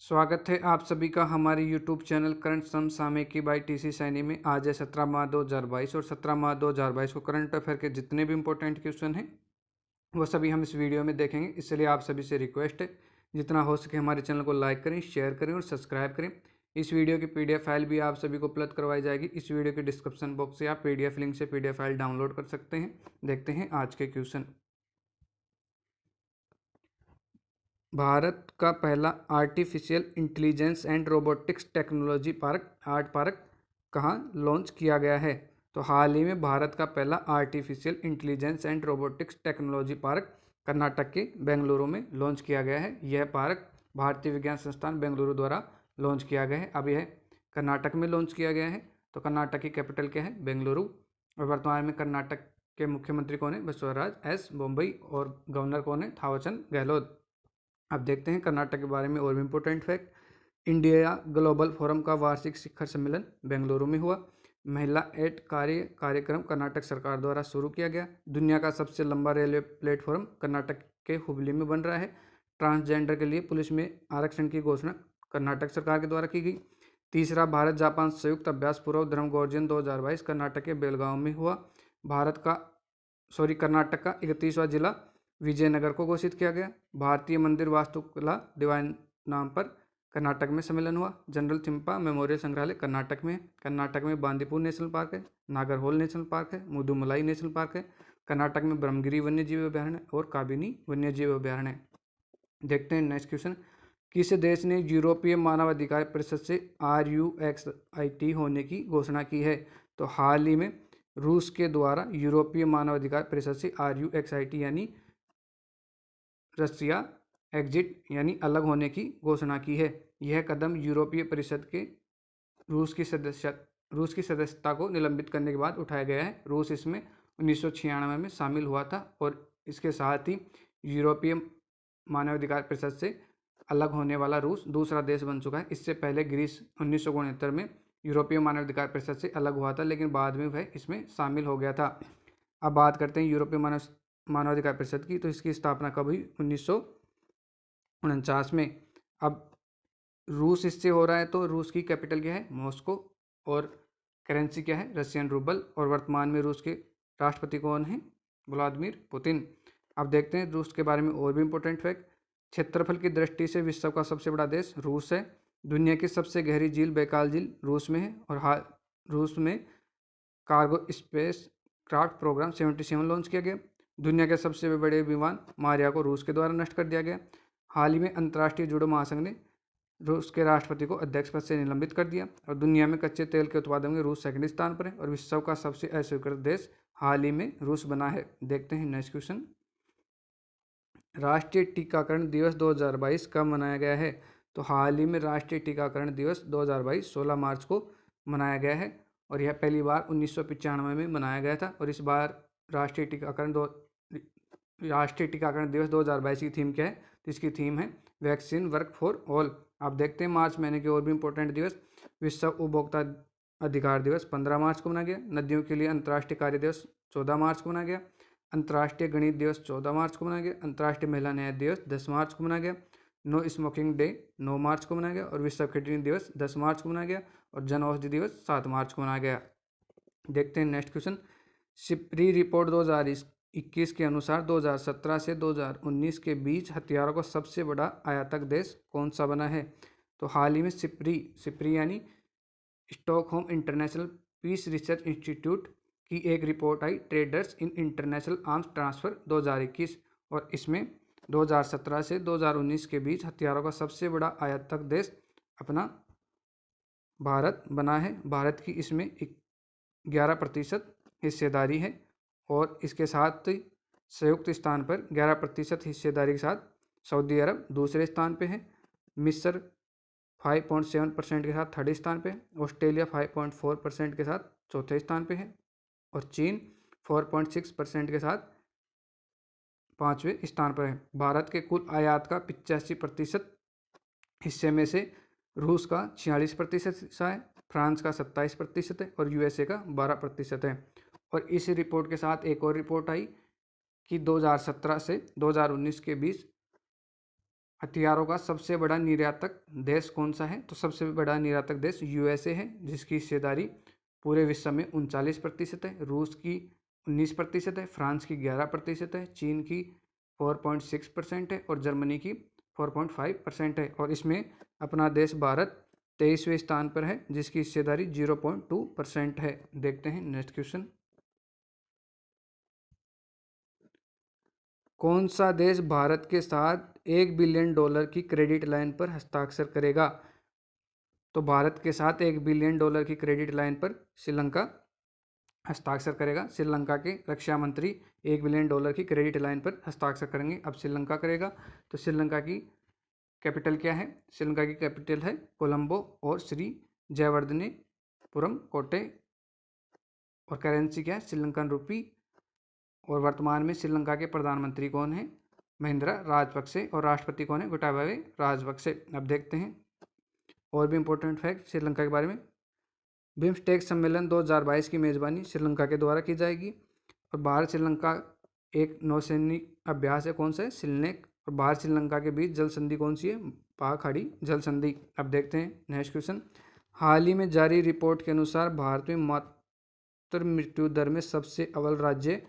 स्वागत है आप सभी का हमारे YouTube चैनल करंट समसामयिकी बाई टीसी सैनी में। आज है 17 मार्च 2022 और 17 मार्च 2022 को करंट अफेयर के जितने भी इंपॉर्टेंट क्वेश्चन हैं वो सभी हम इस वीडियो में देखेंगे। इसलिए आप सभी से रिक्वेस्ट है, जितना हो सके हमारे चैनल को लाइक करें, शेयर करें और सब्सक्राइब करें। इस वीडियो की PDF फाइल भी आप सभी को उपलब्ध करवाई जाएगी। इस वीडियो के डिस्क्रिप्शन बॉक्स से आप PDF लिंक से PDF फाइल डाउनलोड कर सकते हैं। देखते हैं आज के क्वेश्चन। भारत का पहला artificial intelligence and robotics technology park art park कहाँ लॉन्च किया गया है? तो हाल ही में भारत का पहला artificial intelligence and robotics technology park Karnataka के बेंगलुरु में लॉन्च किया गया है। यह पार्क भारतीय विज्ञान संस्थान बेंगलुरु द्वारा लॉन्च किया गया है। अब यह कर्नाटक में लॉन्च किया गया है। तो कर्नाटक की कैपिटल क्या है? बेंगलुरु। और वर्तमान में कर्नाटक के मुख्यमंत्री कौन है? बसवराज एस बोम्बई। और गवर्नर कौन है? थावरचंद गहलोत। अब देखते हैं कर्नाटक के बारे में और भी important fact. India global forum का वार्षिक शिखर सम्मेलन बेंगलुरु में हुआ। महिला एड कार्यक्रम कर्नाटक सरकार द्वारा शुरू किया गया। दुनिया का सबसे लंबा रेलवे प्लेटफॉर्म कर्नाटक के हुबली में बन रहा है। ट्रांसजेंडर के लिए पुलिस में आरक्षण की घोषणा कर्नाटक सरकार के द्वारा की गई। तीसरा भारत जापान संयुक्त अभ्यास पूर्व धर्म गौर्जन 2022 कर्नाटक के बेलगांव में हुआ। कर्नाटक का 31वां जिला विजयनगर को घोषित किया गया। भारतीय मंदिर वास्तुकला डिवाइन नाम पर कर्नाटक में सम्मेलन हुआ। जनरल थिम्पा मेमोरियल संग्रहालय कर्नाटक में है। कर्नाटक में बांदीपुर नेशनल पार्क है, नागरहोल नेशनल पार्क है, मुदुमलाई नेशनल पार्क है। कर्नाटक में ब्रह्मगिरी वन्यजीव अभ्यारण्य और काबिनी वन्यजीव अभ्यारण्य। देखते हैं नेक्स्ट क्वेश्चन। किस देश ने यूरोपीय मानवाधिकार परिषद से RUXIT होने की घोषणा की है? तो हाल ही में रूस के द्वारा यूरोपीय मानवाधिकार परिषद से RUXIT यानी रसिया एग्जिट यानी अलग होने की घोषणा की है। यह कदम यूरोपीय परिषद के रूस की सदस्यता को निलंबित करने के बाद उठाया गया है। रूस इसमें 1996 में शामिल हुआ था और इसके साथ ही यूरोपीय मानवाधिकार परिषद से अलग होने वाला रूस दूसरा देश बन चुका है। इससे पहले ग्रीस 1969 में यूरोपीय मानवाधिकार परिषद से अलग हुआ था, लेकिन बाद में वह इसमें शामिल हो गया था। अब बात करते हैं यूरोपीय मानवाधिकार परिषद की। तो इसकी स्थापना कब हुई? 1949 में। अब रूस इससे हो रहा है, तो रूस की कैपिटल क्या है? मॉस्को। और करेंसी क्या है? Russian rouble. और वर्तमान में रूस के राष्ट्रपति कौन है? Vladimir Putin. अब देखते हैं रूस के बारे में और भी इम्पोर्टेंट फैक्ट। क्षेत्रफल की दृष्टि से विश्व का सबसे बड़ा देश रूस है। दुनिया की सबसे गहरी झील बैकाल झील रूस में है। और रूस में cargo spacecraft program 77 launch किया गया। दुनिया के सबसे बड़े विमान मारिया को रूस के द्वारा नष्ट कर दिया गया। हाल ही में अंतर्राष्ट्रीय जूडो महासंघ ने रूस के राष्ट्रपति को अध्यक्ष पद से निलंबित कर दिया। और दुनिया में कच्चे तेल के उत्पादन में रूस सेकंड स्थान पर है। और विश्व का सबसे अस्वीकृत देश हाल ही में रूस बना है। देखते हैं नेक्स्ट क्वेश्चन। राष्ट्रीय टीकाकरण दिवस 2022 कब मनाया गया है? तो हाल ही में राष्ट्रीय टीकाकरण दिवस 2022 16 मार्च को मनाया गया है। और यह पहली बार 1995 में मनाया गया था। और इस बार राष्ट्रीय टीकाकरण दिवस 2022 की थीम क्या है? तो इसकी थीम है वैक्सीन वर्क फॉर ऑल। आप देखते हैं मार्च महीने के और भी इंपॉर्टेंट दिवस। विश्व उपभोक्ता अधिकार दिवस 15 मार्च को मनाया गया। नदियों के लिए अंतर्राष्ट्रीय कार्य दिवस 14 मार्च को मनाया गया। अंतर्राष्ट्रीय गणित दिवस 14 मार्च को मनाया गया। अंतर्राष्ट्रीय महिला न्याय दिवस 10 मार्च को मनाया गया। नो स्मोकिंग डे 9 मार्च को मनाया गया। और विश्व किडनी दिवस 10 मार्च को मनाया गया। और जन औषधि दिवस 7 मार्च को मनाया गया। देखते हैं नेक्स्ट क्वेश्चन। सिप्री रिपोर्ट 2021 के अनुसार 2017 से 2019 के बीच हथियारों का सबसे बड़ा आयातक देश कौन सा बना है? तो हाल ही में सिप्री यानी Stockholm International Peace Research Institute की एक रिपोर्ट आई, traders in international arms transfer 2021। और इसमें 2017 से 2019 के बीच हथियारों का सबसे बड़ा आयातक देश अपना भारत बना है। भारत की इसमें 11% हिस्सेदारी है। और इसके साथ संयुक्त स्थान पर 11% हिस्सेदारी के साथ सऊदी अरब दूसरे स्थान पे है। मिस्र 5.7% के साथ थर्ड स्थान पे है। ऑस्ट्रेलिया 5.4% के साथ चौथे स्थान पे है। और चीन 4.6% के साथ 5वें स्थान पर है। भारत के कुल आयात का 85% हिस्से में से रूस का 46% हिस्सा है, फ्रांस का 27% है और USA का 12% है। और इस रिपोर्ट के साथ एक और रिपोर्ट आई कि 2017 से 2019 के बीच हथियारों का सबसे बड़ा निर्यातक देश कौन सा है? तो सबसे बड़ा निर्यातक देश यूएसए है, जिसकी हिस्सेदारी पूरे विश्व में 39% है। रूस की 19% है, फ्रांस की 11% है, चीन की 4.6% है और जर्मनी की 4.5% है। और इसमें अपना देश भारत 23वें स्थान पर है, जिसकी हिस्सेदारी 0.2% है। देखते हैं नेक्स्ट क्वेश्चन। कौन सा देश भारत के साथ $1 बिलियन की क्रेडिट लाइन पर हस्ताक्षर करेगा? तो भारत के साथ $1 बिलियन की क्रेडिट लाइन पर श्रीलंका हस्ताक्षर करेगा। श्रीलंका के रक्षा मंत्री $1 बिलियन की क्रेडिट लाइन पर हस्ताक्षर करेंगे। अब श्रीलंका करेगा, तो श्रीलंका की कैपिटल क्या है? श्रीलंका की कैपिटल है कोलंबो और श्री जयवर्धनेपुरम कोटे। और करेंसी क्या है? श्रीलंकन रुपी। और वर्तमान में श्रीलंका के प्रधानमंत्री कौन है? महिंद्रा राजपक्षे। और राष्ट्रपति कौन है? गोटाबाया राजपक्षे। अब देखते हैं और भी इम्पोर्टेंट फैक्ट श्रीलंका के बारे में। बिम्स्टेक सम्मेलन 2022 की मेज़बानी श्रीलंका के द्वारा की जाएगी। और भारत श्रीलंका एक नौसैनिक अभ्यास है, कौन सा है? सिलनेक। और भारत श्रीलंका के बीच जल संधि कौन सी है? पाखाड़ी जल संधि। अब देखते हैं नेक्स्ट क्वेश्चन। हाल ही में जारी रिपोर्ट के अनुसार भारत में मातृ मृत्यु दर में सबसे अव्वल राज्य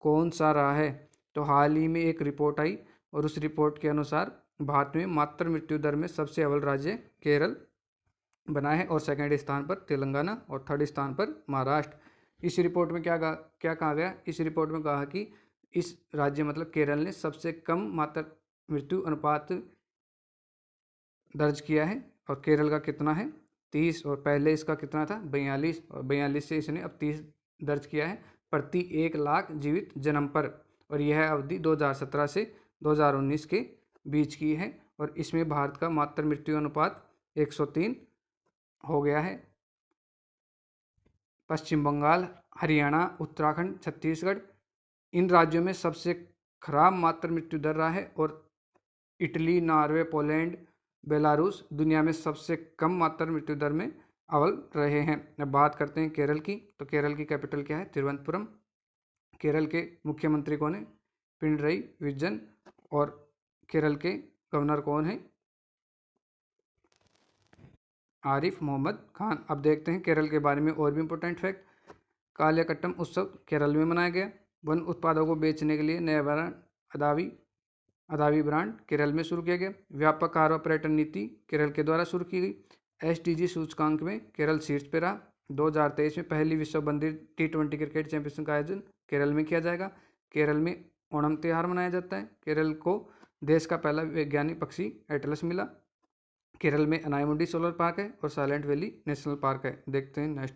कौन सा रहा है? तो हाल ही में एक रिपोर्ट आई और उस रिपोर्ट के अनुसार भारत में मातृ मृत्यु दर में सबसे अव्वल राज्य केरल बना है और सेकंड स्थान पर तेलंगाना और थर्ड स्थान पर महाराष्ट्र। इस रिपोर्ट में क्या कहा गया? इस रिपोर्ट में कहा कि इस राज्य मतलब केरल ने सबसे कम मातृ मृत्यु अनुपात दर्ज किया है। और केरल का कितना है? 30। और पहले इसका कितना था? 42। और 42 से इसने अब 30 दर्ज किया है प्रति 1 लाख जीवित जन्म पर। और यह अवधि 2017 से 2019 के बीच की है। और इसमें भारत का मातृ मृत्यु अनुपात 103 हो गया है। पश्चिम बंगाल, हरियाणा, उत्तराखंड, छत्तीसगढ़ इन राज्यों में सबसे खराब मातृ मृत्यु दर रहा है। और इटली, नॉर्वे, पोलैंड, बेलारूस दुनिया में सबसे कम मातृ मृत्यु दर में अव्वल रहे हैं। अब बात करते हैं केरल की। तो केरल की कैपिटल क्या है? तिरुवनंतपुरम। केरल के मुख्यमंत्री कौन है? पिनरई विजयन। और केरल के गवर्नर कौन है? आरिफ मोहम्मद खान। अब देखते हैं केरल के बारे में और भी इम्पोर्टेंट फैक्ट। कालियाकट्टम उत्सव केरल में मनाया गया। वन उत्पादों को बेचने के लिए नया ब्रांड अदावी ब्रांड केरल में शुरू किया गया। व्यापक कार्य पर्यटन नीति केरल के द्वारा शुरू की गई। SDG सूचकांक में केरल शीर्ष पर रहा। 2023 में पहली विश्व बंदी T20 क्रिकेट चैंपियनशिप का आयोजन केरल में किया जाएगा। केरल में ओणम त्यौहार मनाया जाता है। केरल को देश का पहला वैज्ञानिक पक्षी एटलस मिला। केरल में अनायमुंडी सोलर पार्क है और साइलेंट वैली नेशनल पार्क है। देखते हैं नेक्स्ट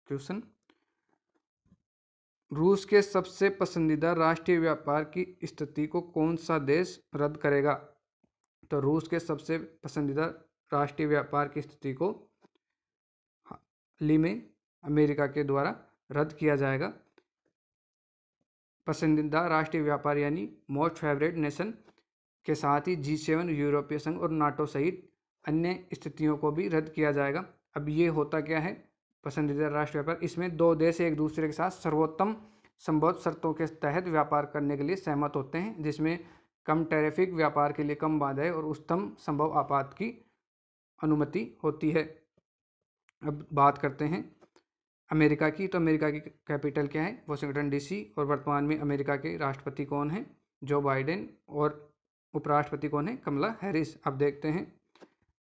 क्वेश्चन। रूस के सबसे पसंदीदा राष्ट्रीय व्यापार की स्थिति को कौन सा देश रद्द करेगा? तो रूस के सबसे पसंदीदा राष्ट्रीय व्यापार की स्थिति को हाल ही में अमेरिका के द्वारा रद्द किया जाएगा। पसंदीदा राष्ट्रीय व्यापार यानी मोस्ट फेवरेट नेशन के साथ ही G7, यूरोपीय संघ और नाटो सहित अन्य स्थितियों को भी रद्द किया जाएगा। अब ये होता क्या है पसंदीदा राष्ट्रीय व्यापार? इसमें दो देश एक दूसरे के साथ सर्वोत्तम संभव शर्तों के तहत व्यापार करने के लिए सहमत होते हैं, जिसमें कम टैरिफिक, व्यापार के लिए कम बाधाएं और उच्चतम संभव आपात की अनुमति होती है। अब बात करते हैं अमेरिका की। तो अमेरिका की कैपिटल क्या है? Washington DC। और वर्तमान में अमेरिका के राष्ट्रपति कौन है? Joe Biden. और उपराष्ट्रपति कौन है? कमला हैरिस। अब देखते हैं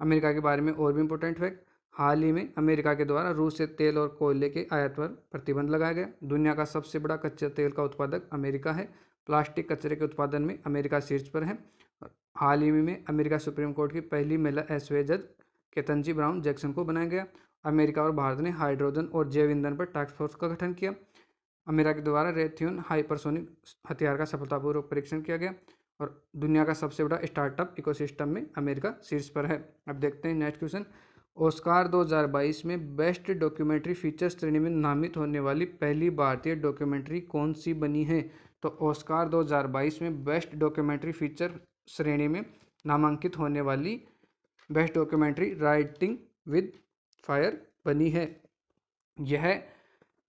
अमेरिका के बारे में और भी इम्पोर्टेंट फैक्ट। हाल ही में अमेरिका के द्वारा रूस से तेल और कोयले के आयात पर प्रतिबंध लगाया गया। दुनिया का सबसे बड़ा कच्चे तेल का उत्पादक अमेरिका है। प्लास्टिक कचरे के उत्पादन में अमेरिका शीर्ष पर है। हाल ही में अमेरिका सुप्रीम कोर्ट की पहली महिला 8वें जज केतनजी ब्राउन जैक्सन को बनाया गया। अमेरिका और भारत ने हाइड्रोजन और जैव ईंधन पर टास्क फोर्स का गठन किया। अमेरिका के द्वारा रेथ्यून हाइपरसोनिक हथियार का सफलतापूर्वक परीक्षण किया गया। और दुनिया का सबसे बड़ा स्टार्टअप इकोसिस्टम में अमेरिका शीर्ष पर है। अब देखते हैं नेक्स्ट क्वेश्चन। ऑस्कार 2022 में बेस्ट डॉक्यूमेंट्री फीचर श्रेणी में नामित होने वाली पहली भारतीय डॉक्यूमेंट्री कौन सी बनी है? तो ऑस्कार 2022 में बेस्ट डॉक्यूमेंट्री फीचर श्रेणी में नामांकित होने वाली best documentary writing with fire बनी है। यह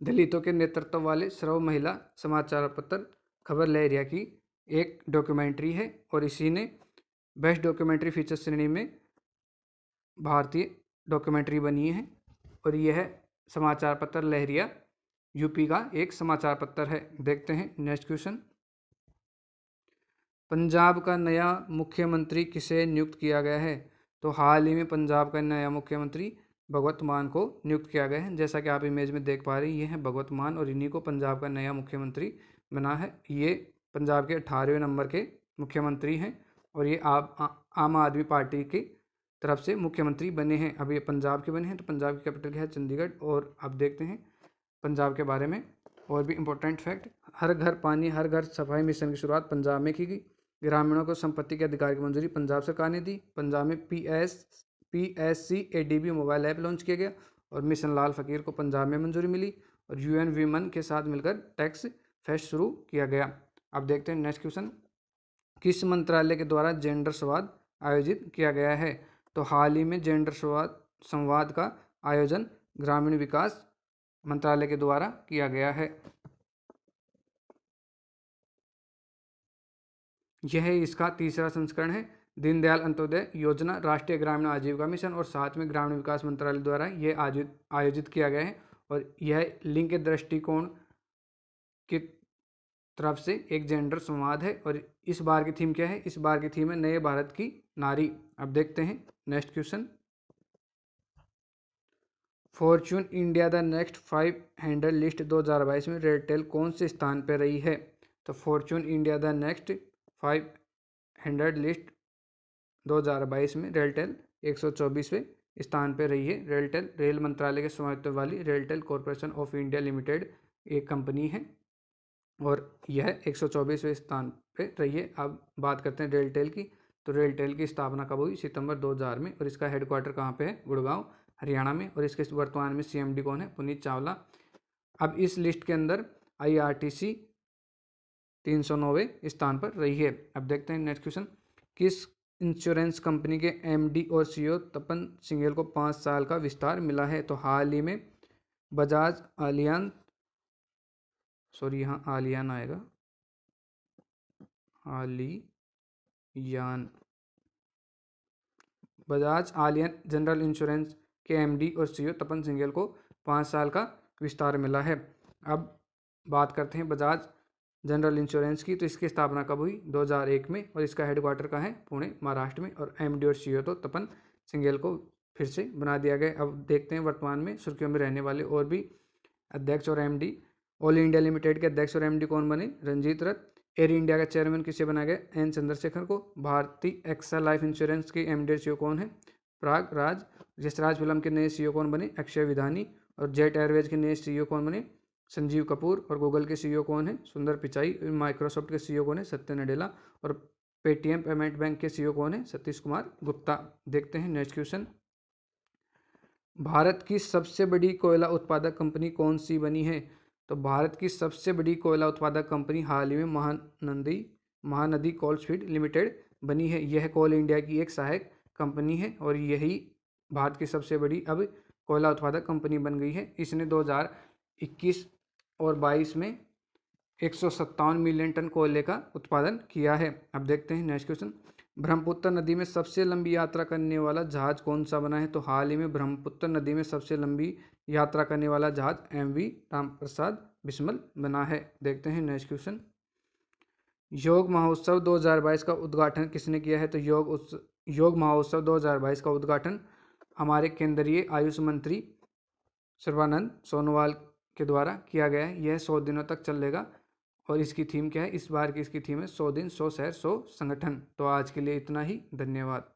दलितों के नेतृत्व वाले श्रव महिला समाचार पत्र खबर लहरिया की एक डॉक्यूमेंट्री है और इसी ने बेस्ट डॉक्यूमेंट्री फीचर श्रेणी में भारतीय डॉक्यूमेंट्री बनी है और यह समाचार पत्र लहरिया यूपी का एक समाचार पत्र है। देखते हैं नेक्स्ट क्वेश्चन। पंजाब का नया मुख्यमंत्री किसे नियुक्त किया गया है? तो हाल ही में पंजाब का नया मुख्यमंत्री भगवंत मान को नियुक्त किया गया है। जैसा कि आप इमेज में देख पा रहे हैं, ये है भगवंत मान और इन्हीं को पंजाब का नया मुख्यमंत्री बना है। ये पंजाब के 18वें नंबर के मुख्यमंत्री हैं और ये आम आदमी पार्टी की तरफ से मुख्यमंत्री बने हैं। अब ये पंजाब के बने हैं, तो पंजाब की कैपिटल क्या है? चंडीगढ़। और अब देखते हैं पंजाब के बारे में और भी इम्पोर्टेंट फैक्ट। हर घर पानी हर घर सफाई मिशन की शुरुआत पंजाब में की गई। ग्रामीणों को संपत्ति के अधिकार की मंजूरी पंजाब सरकार ने दी। पंजाब में PSCADB मोबाइल ऐप लॉन्च किया गया और मिशन लाल फकीर को पंजाब में मंजूरी मिली और UN वीमन के साथ मिलकर टैक्स फेस्ट शुरू किया गया। अब देखते हैं नेक्स्ट क्वेश्चन। किस मंत्रालय के द्वारा जेंडर संवाद आयोजित किया गया है? तो हाल ही में जेंडर संवाद का आयोजन ग्रामीण विकास मंत्रालय के द्वारा किया गया है। यह इसका तीसरा संस्करण है। दीनदयाल अंत्योदय योजना, राष्ट्रीय ग्रामीण आजीविका मिशन और साथ में ग्रामीण विकास मंत्रालय द्वारा यह आयोजित किया गया है और यह लिंग के दृष्टिकोण की तरफ से एक जेंडर संवाद है। और इस बार की थीम क्या है? इस बार की थीम है नए भारत की नारी। अब देखते हैं next question. Fortune India the next 500 list 2022 में रेलटेल कौन से स्थान पर रही है? तो Fortune India the next 500 list 2022 में रेलटेल 124वें स्थान पर रही है। रेलटेल रेल मंत्रालय के स्वामित्व वाली RailTel corporation of India limited एक कंपनी है और यह 124वें स्थान पे रही है। अब बात करते हैं रेलटेल की। तो रेलटेल की स्थापना कब हुई? सितंबर 2000 में और इसका हेडक्वार्टर कहाँ पे है? गुड़गांव हरियाणा में। और इसके वर्तमान में CMD कौन है? पुनीत चावला। अब इस लिस्ट के अंदर IRTC 309वें स्थान पर रही है। अब देखते हैं नेक्स्ट क्वेश्चन। किस इंश्योरेंस कंपनी के MD और CEO तपन सिंघल को 5 साल का विस्तार मिला है? तो हाल ही में बजाज आलियान, सॉरी यहाँ आलियान आएगा, आलियान, बजाज आलियान जनरल इंश्योरेंस के MD और CEO तपन सिंघल को 5 साल का विस्तार मिला है। अब बात करते हैं बजाज जनरल इंश्योरेंस की। तो इसकी स्थापना कब हुई? 2001 में और इसका हेडक्वार्टर कहाँ है? पुणे महाराष्ट्र में। और MD और CEO तो तपन सिंघल को फिर से बना दिया गया। अब देखते हैं वर्तमान में सुर्खियों में रहने वाले और भी अध्यक्ष और MD। ऑल इंडिया लिमिटेड के अध्यक्ष और MD कौन बने? रंजीत रथ। एयर इंडिया का चेयरमैन किसे बनाया गया? N चंद्रशेखर को। भारतीय एक्सा लाइफ इंश्योरेंस के MD और CEO कौन है? प्राग राज। यशराज फिल्म के नए CEO कौन बने? अक्षय विधानी। और जेट एयरवेज के नए CEO कौन बने? संजीव कपूर। और गूगल के CEO कौन है? सुंदर पिचाई। माइक्रोसॉफ्ट के CEO कौन है? सत्य नडेला। और पेटीएम पेमेंट बैंक के CEO कौन है? सतीश कुमार गुप्ता। देखते हैं नेक्स्ट क्वेश्चन। भारत की सबसे बड़ी कोयला उत्पादक कंपनी कौन सी बनी है? तो भारत की सबसे बड़ी कोयला उत्पादक कंपनी हाल ही में महानदी कोलफील्ड लिमिटेड बनी है। यह कोल इंडिया की एक सहायक कंपनी है और यही भारत की सबसे बड़ी अब कोयला उत्पादक कंपनी बन गई है। इसने 2021 और 22 में 157 मिलियन टन कोयले का उत्पादन किया है। अब देखते हैं नेक्स्ट क्वेश्चन। ब्रह्मपुत्र नदी में सबसे लंबी यात्रा करने वाला जहाज कौन सा बना है? तो हाल ही में ब्रह्मपुत्र नदी में सबसे लंबी यात्रा करने वाला जहाज MV रामप्रसाद बिस्मिल बना है। देखते हैं नेक्स्ट क्वेश्चन। योग महोत्सव 2022 का उद्घाटन किसने किया है? तो योग महोत्सव 2022 का उद्घाटन हमारे केंद्रीय आयुष मंत्री सर्बानंद सोनोवाल के द्वारा किया गया है। यह 100 दिनों तक चलेगा और इसकी थीम क्या है? इस बार की इसकी थीम है 100 दिन 100 शहर 100 संगठन। तो आज के लिए इतना ही, धन्यवाद।